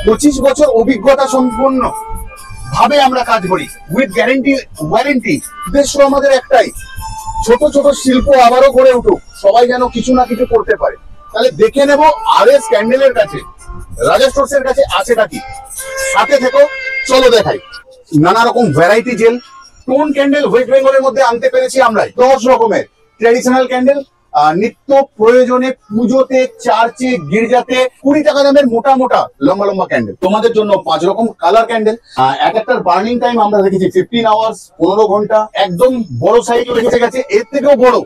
25 বছর অভিজ্ঞতা সম্পন্ন ভাবে আমরা কাজ করি, উইথ গ্যারেন্টি ওয়ারেন্টি। উদ্দেশ্য আমাদের একটাই, ছোট ছোট শিল্প আবারও গড়ে উঠুক, সবাই যেন কিছু না কিছু করতে পারে। তাহলে দেখে নেব RS ক্যান্ডেলের কাছে, রাজা স্টোরস এর কাছে আছেটা কি। সাথে থেকো, চলো দেখাই। নানা রকম variety gel stone candle West বেঙ্গলের মধ্যে আনতে পেরেছি আমরাই। 10 রকমের ট্র্যাডিশনাল ক্যান্ডেল, নিত্য প্রয়োজনে, পুজোতে, চার্চে, গির্জাতে 20 টাকা দামের মোটা মোটা লম্বা লম্বা ক্যান্ডেল। তোমাদের জন্য 5 রকম কালার ক্যান্ডেল। এক একটার বার্নিং টাইম আমরা রেখেছি 15 আওয়ার্স, 15 ঘন্টা। একদম বড় সাইজ রেখে গেছে, এর থেকেও বড়।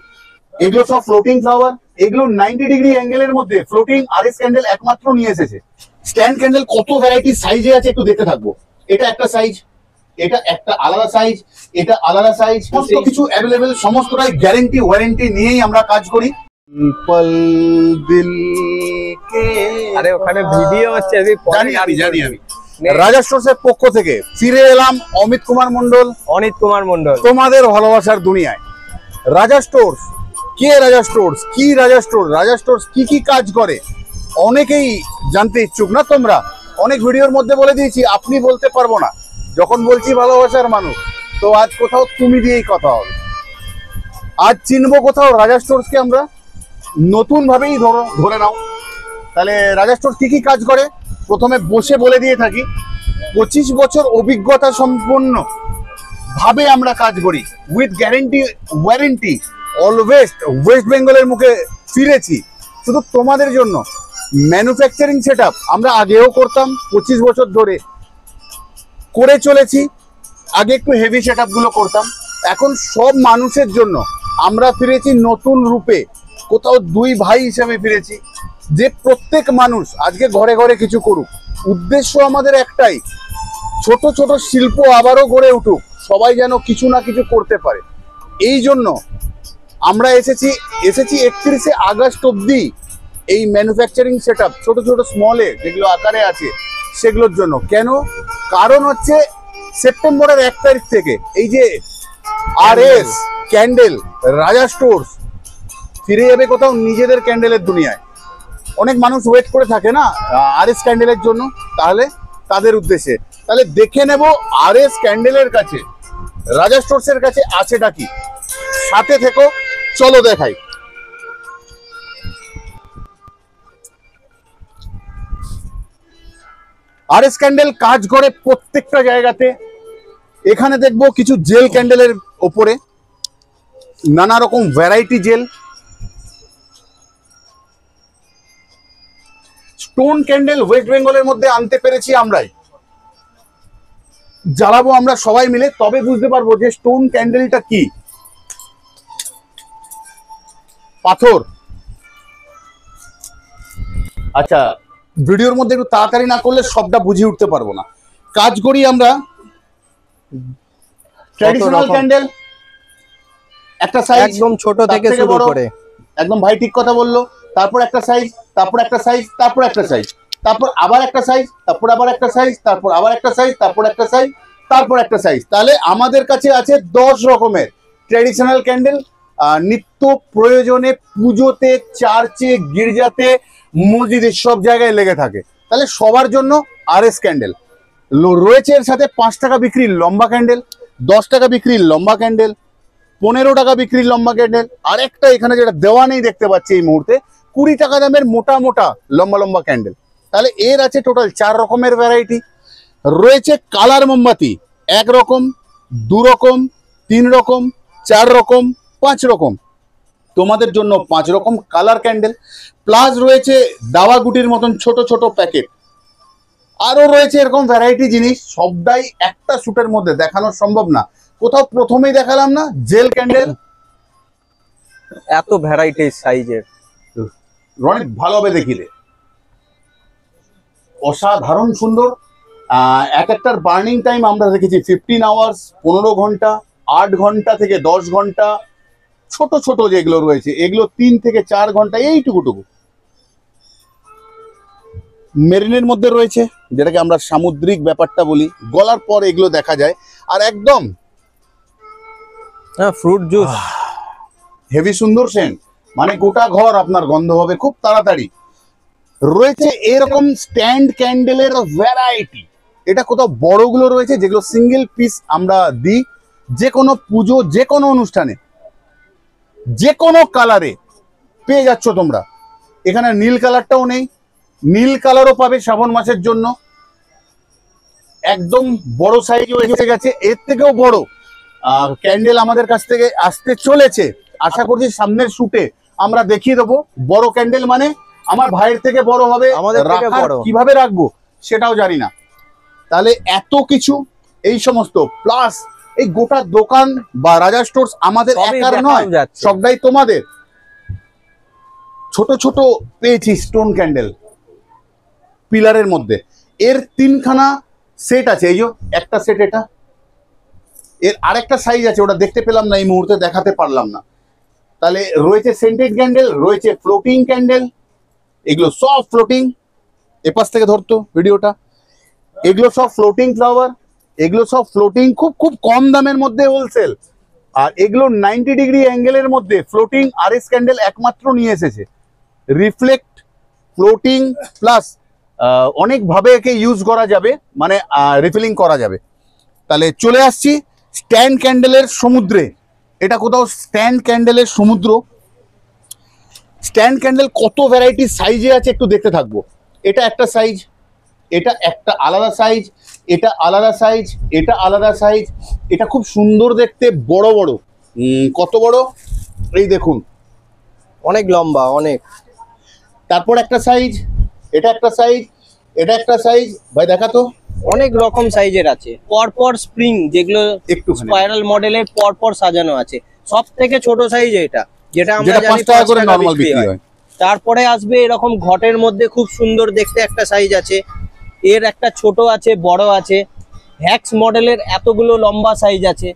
এগুলো সব ফ্লোটিং ফ্লাওয়ার, এগুলো 90 ডিগ্রি অ্যাঙ্গেলের মধ্যে ফ্লোটিং RS ক্যান্ডেল একমাত্র নিয়ে এসেছে। স্ট্যান্ড ক্যান্ডেল কত ভ্যারাইটি সাইজে আছে একটু দেখতে থাকবো। এটা একটা সাইজ, এটা একটা আলাদা সাইজ, এটা আলাদা সাইজ, সমস্ত কিছু অ্যাভেলেবেল, সমস্তটাই গ্যারেন্টি ওয়ারেন্টি নিয়েই আমরা কাজ করি। পল দিল কে, আরে ওখানে ভিডিও হচ্ছে, জানি আমি। রাজা স্টোরস এর পক্ষ থেকে ফিরে এলাম অমিত কুমার মন্ডল, তোমাদের ভালোবাসার দুনিয়ায়। রাজা স্টোরস কে, রাজা স্টোরস কি, রাজা স্টোরস, রাজা স্টোরস কি কি কাজ করে অনেকেই জানতে ইচ্ছুক না। তোমরা অনেক ভিডিওর মধ্যে বলে দিয়েছি, আপনি বলতে পারবো না। যখন বলছি ভালোবাসার মানুষ, তো আজ কোথাও তুমি দিয়েই কথা হবে। আজ চিনবো কোথাও রাজা স্টোরসকে আমরা, নতুন ভাবেই ধরে নাও। তাহলে রাজা স্টোরস কি কি কাজ করে প্রথমে বসে বলে দিয়ে থাকি। 25 বছর অভিজ্ঞতা সম্পন্ন ভাবে আমরা কাজ করি, with guarantee warranty. Always West বেঙ্গলের মুখে ফিরেছি শুধু তোমাদের জন্য। ম্যানুফ্যাকচারিং সেটআপ আমরা আগেও করতাম, 25 বছর ধরে করে চলেছি। আগে একটু হেভি সেটআপ গুলো করতাম, এখন সব মানুষের জন্য আমরা ফিরেছি নতুন রূপে। কোথাও দুই ভাই হিসেবে ফিরেছি, যে প্রত্যেক মানুষ আজকে ঘরে ঘরে কিছু করুক। উদ্দেশ্য আমাদের একটাই, ছোট ছোট শিল্প আবারও গড়ে উঠুক, সবাই যেন কিছু না কিছু করতে পারে। এই জন্য আমরা এসেছি 31শে আগস্ট অব্দি এই ম্যানুফ্যাকচারিং সেটআপ, ছোট ছোট স্মলে যেগুলো আকারে আছে সেগুলোর জন্য। কেন? কারণ হচ্ছে সেপ্টেম্বরের 1 তারিখ থেকে এই যে RS ক্যান্ডেল, রাজা স্টোরস ফিরে যাবে কোথাও নিজেদের ক্যান্ডেলের দুনিয়ায়। অনেক মানুষ ওয়েট করে থাকে না RS ক্যান্ডেলের জন্য, তাহলে তাদের উদ্দেশ্যে। তাহলে দেখে নেব RS ক্যান্ডেলের কাছে, রাজা স্টোরস এর কাছে আছেটা কি। সাথে থেকো, চলো দেখাই। RS ক্যান্ডেল কাজ করে প্রত্যেকটা জায়গাতে। এখানে দেখবো কিছু জেল ক্যান্ডেলের ওপরে নানা রকম variety gel. Stone candle West বেঙ্গলের মধ্যে আনতে পেরেছি আমরাই। জ্বালাবো আমরা সবাই মিলে, তবে বুঝতে পারবো যে স্টোন ক্যান্ডেলটা কি। পাথর, আচ্ছা ভিডিওর মধ্যে একটু তাড়াতাড়ি না করলে সবটা বুঝিয়ে উঠতে পারবো না। কাজ করি আমরা ট্র্যাডিশনাল ক্যান্ডেল, একটা সাইজ একদম ছোট থেকে শুরু করে, একদম ভাই ঠিক কথা বললো। তারপর একটা সাইজ, তারপর একটা সাইজ, তারপর একটা সাইজ, তারপর আবার একটা সাইজ, তারপর আবার একটা সাইজ, তারপর আবার একটা সাইজ, তারপর একটা সাইজ, তারপর একটা সাইজ। তাহলে আমাদের কাছে আছে 10 রকমের ট্র্যাডিশনাল ক্যান্ডেল, নিত্য প্রয়োজনে, পুজোতে, চার্চে, গির্জাতে, মসজিদে, সব জায়গায় লেগে থাকে। তাহলে সবার জন্য RS ক্যান্ডেল রয়েছে। এর সাথে 5 টাকা বিক্রির লম্বা ক্যান্ডেল, 10 টাকা বিক্রির লম্বা ক্যান্ডেল, 15 টাকা বিক্রির লম্বা ক্যান্ডেল, আর একটা এখানে যেটা দেওয়া নেই দেখতে পাচ্ছি এই মুহূর্তে, 20 টাকা দামের মোটা মোটা লম্বা লম্বা ক্যান্ডেল। তাহলে এর আছে টোটাল 4 রকমের ভ্যারাইটি। রয়েছে কালার মোমবাতি, 1 রকম, 2 রকম, 3 রকম, 4 রকম, 5 রকম। তোমাদের জন্য 5 রকম কালার ক্যান্ডেল, প্লাস রয়েছে দাওয়া গুটির মতন ছোট ছোট প্যাকেট। আরো রয়েছে এরকম ভ্যারাইটি জিনিস, সবটাই একটা শুটের মধ্যে দেখানো সম্ভব না। কোথাও প্রথমেই দেখালাম না জেল ক্যান্ডেল, এত ভ্যারাইটি সাইজের, অনেক ভালোভাবে দেখিলে, অসাধারণ সুন্দর। এক একটার বার্নিং টাইম আমরা রেখেছি 15 আওয়ার্স, 15 ঘন্টা, 8 ঘন্টা থেকে 10 ঘন্টা। ছোট ছোট যেগুলো রয়েছে এগুলো 3 থেকে 4 ঘন্টা, এইটুকুটুকু। মেরিনের মধ্যে রয়েছে, যেটাকে আমরা সামুদ্রিক ব্যাপারটা বলি, গলার পর এগুলো দেখা যায়। আর একদম ফ্রুট জুস, হেভি সুন্দর সেন্ট, মানে গোটা ঘর আপনার গন্ধ হবে খুব তাড়াতাড়ি। রয়েছে এরকম স্ট্যান্ড ক্যান্ডেলের ভ্যারাইটি। এটা কোথাও বড়গুলো রয়েছে যেগুলো সিঙ্গেল পিস আমরা দিই যে কোনো পুজো যে কোনো অনুষ্ঠানে যে কোনো কালারে পেয়ে যাচ্ছ তোমরা। এখানে নীল কালারটাও নেই, নীল কালারও পাবে শ্রাবণ মাসের জন্য। একদম বড় সাইজও এসে গেছে, এর থেকেও বড় ক্যান্ডেল আমাদের কাছ থেকে আসতে চলেছে। আশা করছি সামনের শুটে আমরা দেখিয়ে দেবো। বড় ক্যান্ডেল মানে আমার ভাইয়ের থেকে বড় হবে, আমাদের থেকে বড় কিভাবে রাখবো সেটাও জানি না। তাহলে এত কিছু এই সমস্ত প্লাস এই গোটা দোকান বা রাজা স্টোর্স আমাদের একার নয়, সবটাই তোমাদের। ছোট ছোট পেয়েছি স্টোন ক্যান্ডেল পিলারের মধ্যে, এর 3খানা সেট আছে। এই যে একটা সেট, এটা এর আরেকটা সাইজ আছে, ওটা দেখতে পেলাম না এই মুহূর্তে, দেখাতে পারলাম না। তাহলে রয়েছে সেন্টেড ক্যান্ডেল, রয়েছে ফ্লোটিং ক্যান্ডেল, এগুলো সব ফ্লোটিং। এপাশ থেকে ধরতো ভিডিওটা, এগুলো সব ফ্লোটিং ফ্লাওয়ার, এগুলো সব ফ্লোটিং, খুব খুব কম দামের মধ্যে হোলসেল। আর এগুলো 90 ডিগ্রি অ্যাঙ্গেলের মধ্যে ফ্লোটিং আরএস ক্যান্ডেল একমাত্র নিয়ে এসেছে। রিফ্লেক্ট, ফ্লোটিং প্লাস অনেকভাবে একে ইউজ করা যাবে, মানে রিফিলিং করা যাবে। তাহলে চলে আসছি স্ট্যান্ড ক্যান্ডেলের সমুদ্রে। এটা কোথাও স্ট্যান্ড ক্যান্ডেলের সমুদ্র। স্ট্যান্ড ক্যান্ডেল কত ভ্যারাইটি সাইজে আছে একটু দেখতে থাকবো। এটা একটা সাইজ, এটা একটা আলাদা সাইজ, এটা আলাদা সাইজ, এটা আলাদা সাইজ। এটা খুব সুন্দর দেখতে, বড় বড়। কত বড় এই দেখুন, অনেক লম্বা, অনেক। তারপর একটা সাইজ, এটা একটা সাইজ, এটা একটা সাইজ। ভাই দেখাতো, অনেক রকম সাইজের আছে। পরপর স্প্রিং, যেগুলো একটু স্পাইরাল মডেলের পরপর সাজানো আছে। সব থেকে ছোট সাইজ এটা, যেটা আমরা জানি 5 টাকা করে 5 নরমাল বিক্রি হয়। তারপরে আসবে এরকম ঘটের মধ্যে খুব সুন্দর দেখতে একটা সাইজ আছে। এর একটা ছোট আছে, বড় আছে। হ্যাক্স মডেলের এতগুলো লম্বা সাইজ আছে,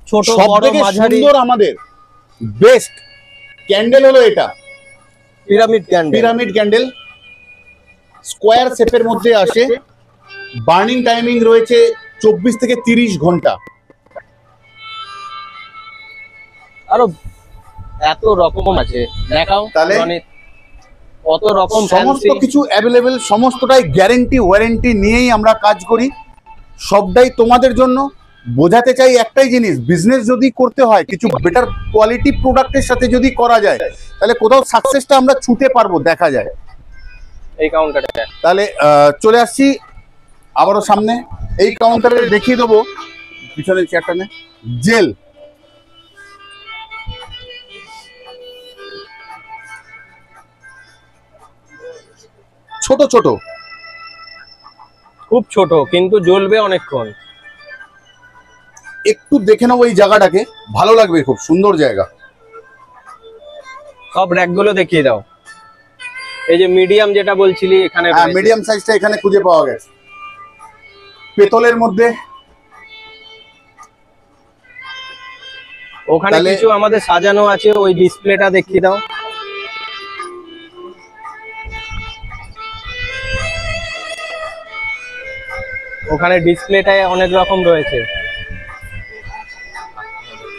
ছোট বড় মাঝারি। সুন্দর আমাদের বেস্ট ক্যান্ডেল হলো এটা pyramid candle. Pyramid candle square শেপের মধ্যে আসে। বার্নিং টাইমিং রয়েছে 24 থেকে 30 ঘন্টা। আরো এত রকম আছে, দেখাও তাহলে কত রকম সমস্ত কিছু অ্যাভেলেবেল, সমস্তটাই গ্যারেন্টি ওয়ারেন্টি নিয়েই আমরা কাজ করি। সবটাই তোমাদের জন্য। বোঝাতে চাই একটাই জিনিস, বিজনেস যদি করতে হয় কিছু বেটার কোয়ালিটি প্রোডাক্টের সাথে যদি করা যায়, তাহলে কোথাও সাকসেসটা আমরা ছুটে পারবো, দেখা যায় এই কাউন্টারে। তাহলে চলে আসছি আবারও সামনে। এই কাউন্টারে দেখিয়ে দেবো, পিছনে চেয়ারটা নে, জেল। ছোট ছোট, খুব ছোট, কিন্তু জ্বলবে অনেকক্ষণ। একটু দেখে নেবো এই জায়গাটাকে, ভালো লাগবে, খুব সুন্দর জায়গা। সব র্যাকগুলো দেখিয়ে দাও। এই যে মিডিয়াম যেটা বলছিলি, এখানে মিডিয়াম সাইজটা এখানে খুঁজে পাওয়া গেছে পেতলের মধ্যে। ওখানে কিছু আমাদের সাজানো আছে, ওই ডিসপ্লেটা দেখিয়ে দাও। ওখানে ডিসপ্লেটায় অনেক রকম রয়েছে।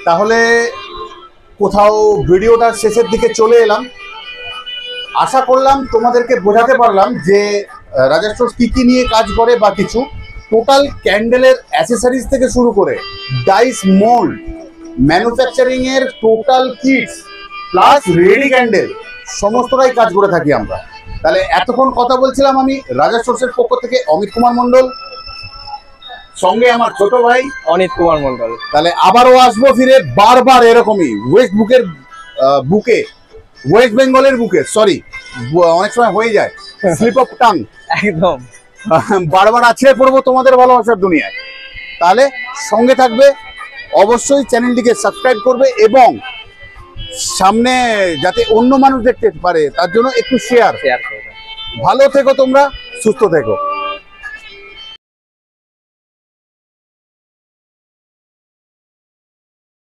তাহলে কোথাও ভিডিওটার শেষের দিকে চলে এলাম। আশা করলাম তোমাদেরকে বোঝাতে পারলাম যে রাজা স্টোর্স কি কি নিয়ে কাজ করে বা কিছু। টোটাল ক্যান্ডেলের অ্যাসেসরিজ থেকে শুরু করে ডাইস, মোল্ড, ম্যানুফ্যাকচারিং এর total kits plus ready candle সমস্তটাই কাজ করে থাকি আমরা। তাহলে এতক্ষণ কথা বলছিলাম আমি রাজা স্টোর্সের পক্ষ থেকে অমিত কুমার মন্ডল, সঙ্গে আমার ছোট ভাই অনিত কুমার মন্ডল। তাহলে আবারও আসবো ফিরে বারবার এরকমই ওয়েস্ট বুকের বুকে, ওয়েস্ট বেঙ্গলের বুকে, সরি অনেক সময় হয়ে যায় স্লিপ অফ টাং, একদম বারবার আছড়ে পড়বো তোমাদের ভালোবাসার দুনিয়ায়। তাহলে সঙ্গে থাকবে, অবশ্যই চ্যানেলটিকে সাবস্ক্রাইব করবে এবং সামনে যাতে অন্য মানুষ দেখতে পারে তার জন্য একটু শেয়ার করবে। ভালো থেকো তোমরা, সুস্থ থেকো।